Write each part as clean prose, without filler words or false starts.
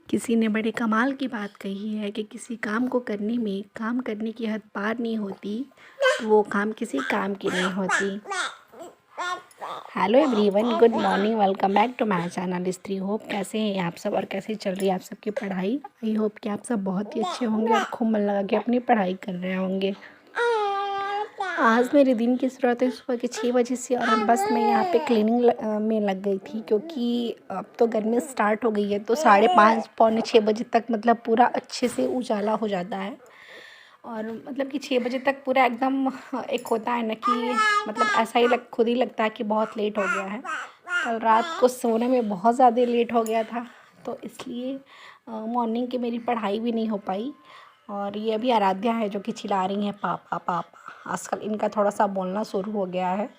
किसी ने बड़े कमाल की बात कही है कि किसी काम को करने में काम करने की हद पार नहीं होती तो वो काम किसी काम की नहीं होती। Hello everyone, good morning, welcome back to my channel Stree Hope. कैसे हैं आप सब और कैसे चल रही है आप सबकी पढ़ाई। आई होप कि आप सब बहुत ही अच्छे होंगे और खूब मन लगा के अपनी पढ़ाई कर रहे होंगे। आज मेरे दिन की शुरुआत है सुबह के 6 बजे से और बस मैं यहाँ पे क्लीनिंग में लग गई थी क्योंकि अब तो गर्मी स्टार्ट हो गई है तो 5:30 पौने 6 बजे तक मतलब पूरा अच्छे से उजाला हो जाता है। और मतलब कि 6 बजे तक पूरा एकदम एक होता है ना कि मतलब ऐसा ही खुद ही लगता है कि बहुत लेट हो गया है। कल रात को सोने में बहुत ज़्यादा लेट हो गया था तो इसलिए मॉर्निंग की मेरी पढ़ाई भी नहीं हो पाई। और ये अभी आराध्या है जो कि चिल्ला रही हैं पापा पापा। आजकल इनका थोड़ा सा बोलना शुरू हो गया है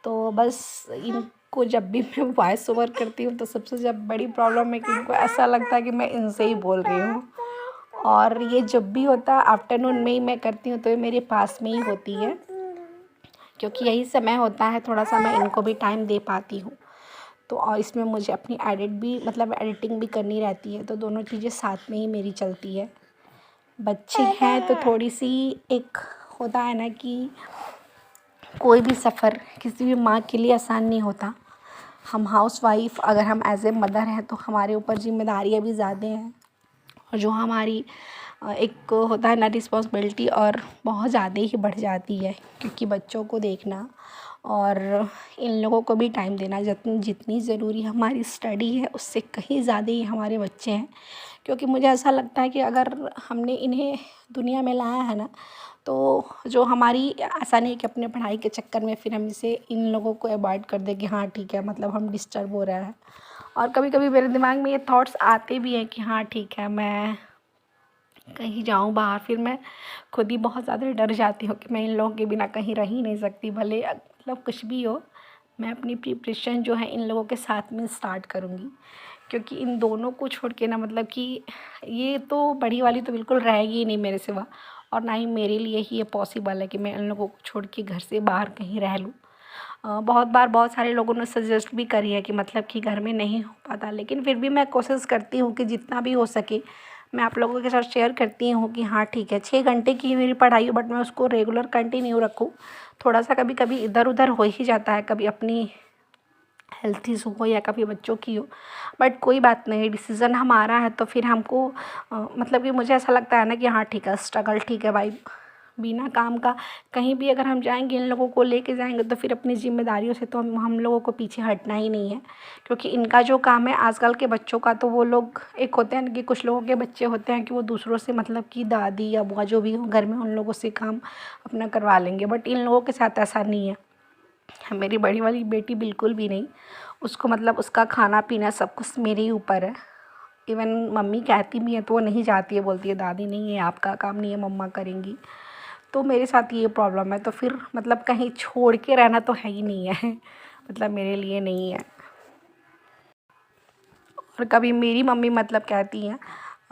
तो बस इनको जब भी मैं वॉइस ओवर करती हूँ तो सबसे जब बड़ी प्रॉब्लम है कि इनको ऐसा लगता है कि मैं इनसे ही बोल रही हूँ। और ये जब भी होता है आफ्टरनून में ही मैं करती हूँ तो ये मेरे पास में ही होती है क्योंकि यही समय होता है थोड़ा सा मैं इनको भी टाइम दे पाती हूँ। तो और इसमें मुझे अपनी एडिटिंग भी करनी रहती है तो दोनों चीज़ें साथ में ही मेरी चलती है। बच्चे हैं तो थोड़ी सी एक होता है ना कि कोई भी सफ़र किसी भी माँ के लिए आसान नहीं होता। हम हाउसवाइफ अगर हम एज ए मदर हैं तो हमारे ऊपर जिम्मेदारियाँ भी ज़्यादा हैं और जो हमारी एक होता है ना रिस्पॉन्सिबिलिटी और बहुत ज़्यादा ही बढ़ जाती है क्योंकि बच्चों को देखना और इन लोगों को भी टाइम देना जितनी ज़रूरी हमारी स्टडी है उससे कहीं ज़्यादा ही हमारे बच्चे हैं। क्योंकि मुझे ऐसा लगता है कि अगर हमने इन्हें दुनिया में लाया है ना तो जो हमारी ऐसा नहीं है कि अपने पढ़ाई के चक्कर में फिर हम इसे इन लोगों को अवॉइड कर दें कि हाँ ठीक है मतलब हम डिस्टर्ब हो रहा है। और कभी कभी मेरे दिमाग में ये थॉट्स आते भी हैं कि हाँ ठीक है मैं कहीं जाऊँ बाहर, फिर मैं खुद ही बहुत ज़्यादा डर जाती हूँ कि मैं इन लोगों के बिना कहीं रह ही नहीं सकती। भले मतलब कुछ भी हो मैं अपनी प्रिपरेशन जो है इन लोगों के साथ में स्टार्ट करूँगी क्योंकि इन दोनों को छोड़ के ना मतलब कि ये तो बड़ी वाली तो बिल्कुल रहेगी ही नहीं मेरे सिवा और ना ही मेरे लिए ही ये पॉसिबल है कि मैं इन लोगों को छोड़ के घर से बाहर कहीं रह लूँ। बहुत बार बहुत सारे लोगों ने सजेस्ट भी करी है कि मतलब कि घर में नहीं हो पाता, लेकिन फिर भी मैं कोशिश करती हूँ कि जितना भी हो सके मैं आप लोगों के साथ शेयर करती हूँ कि हाँ ठीक है 6 घंटे की मेरी पढ़ाई हो बट मैं उसको रेगुलर कंटिन्यू रखूँ। थोड़ा सा कभी कभी इधर उधर हो ही जाता है, कभी अपनी हेल्थ इशू हो या कभी बच्चों की हो, बट कोई बात नहीं, डिसीज़न हमारा है तो फिर हमको मतलब कि मुझे ऐसा लगता है ना कि हाँ ठीक है स्ट्रगल ठीक है भाई। बिना काम का कहीं भी अगर हम जाएंगे इन लोगों को लेके जाएंगे तो फिर अपनी जिम्मेदारियों से तो हम लोगों को पीछे हटना ही नहीं है क्योंकि इनका जो काम है आजकल के बच्चों का तो वो लोग एक होते हैं कि कुछ लोगों के बच्चे होते हैं कि वो दूसरों से मतलब कि दादी या बुआ जो भी हो घर में उन लोगों से काम अपना करवा लेंगे, बट इन लोगों के साथ ऐसा नहीं है। मेरी बड़ी वाली बेटी बिल्कुल भी नहीं, उसको मतलब उसका खाना पीना सब कुछ मेरे ही ऊपर है। इवन मम्मी कहती भी है तो वो नहीं जाती है, बोलती है दादी नहीं है आपका काम नहीं है मम्मा करेंगी। तो मेरे साथ ये प्रॉब्लम है तो फिर मतलब कहीं छोड़ के रहना तो है ही नहीं है मतलब मेरे लिए नहीं है। और कभी मेरी मम्मी मतलब कहती हैं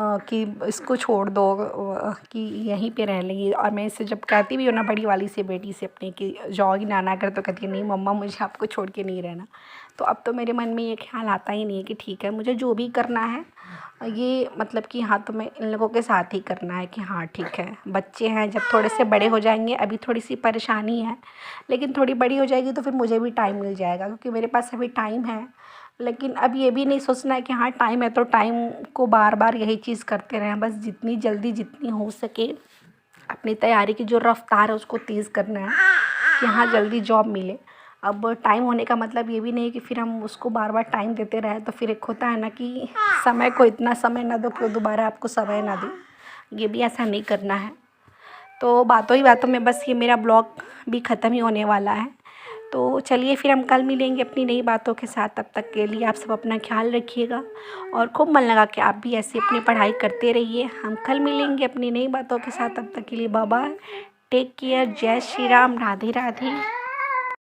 कि इसको छोड़ दो कि यहीं पे रह लेंगी, और मैं इससे जब कहती भी हूँ ना बड़ी वाली से बेटी से अपने कि जाओगी नाना घर तो कहती है नहीं मम्मा मुझे आपको छोड़ के नहीं रहना। तो अब तो मेरे मन में ये ख्याल आता ही नहीं है कि ठीक है मुझे जो भी करना है ये मतलब कि हाँ तो मैं इन लोगों के साथ ही करना है कि हाँ ठीक है बच्चे हैं जब थोड़े से बड़े हो जाएंगे अभी थोड़ी सी परेशानी है लेकिन थोड़ी बड़ी हो जाएगी तो फिर मुझे भी टाइम मिल जाएगा क्योंकि मेरे पास अभी टाइम है। लेकिन अब ये भी नहीं सोचना है कि हाँ टाइम है तो टाइम को बार बार यही चीज़ करते रहें, बस जितनी जल्दी जितनी हो सके अपनी तैयारी की जो रफ्तार है उसको तेज़ करना है कि हाँ जल्दी जॉब मिले। अब टाइम होने का मतलब ये भी नहीं कि फिर हम उसको बार बार टाइम देते रहें तो फिर एक होता है ना कि समय को इतना समय ना दो कि दोबारा आपको समय ना दे, ये भी ऐसा नहीं करना है। तो बातों ही बातों में बस ये मेरा ब्लॉग भी ख़त्म ही होने वाला है। तो चलिए फिर हम कल मिलेंगे अपनी नई बातों के साथ, तब तक के लिए आप सब अपना ख्याल रखिएगा और खूब मन लगा के आप भी ऐसे अपनी पढ़ाई करते रहिए। हम कल मिलेंगे अपनी नई बातों के साथ, तब तक के लिए बाय बाय, टेक केयर, जय श्री राम, राधे राधे।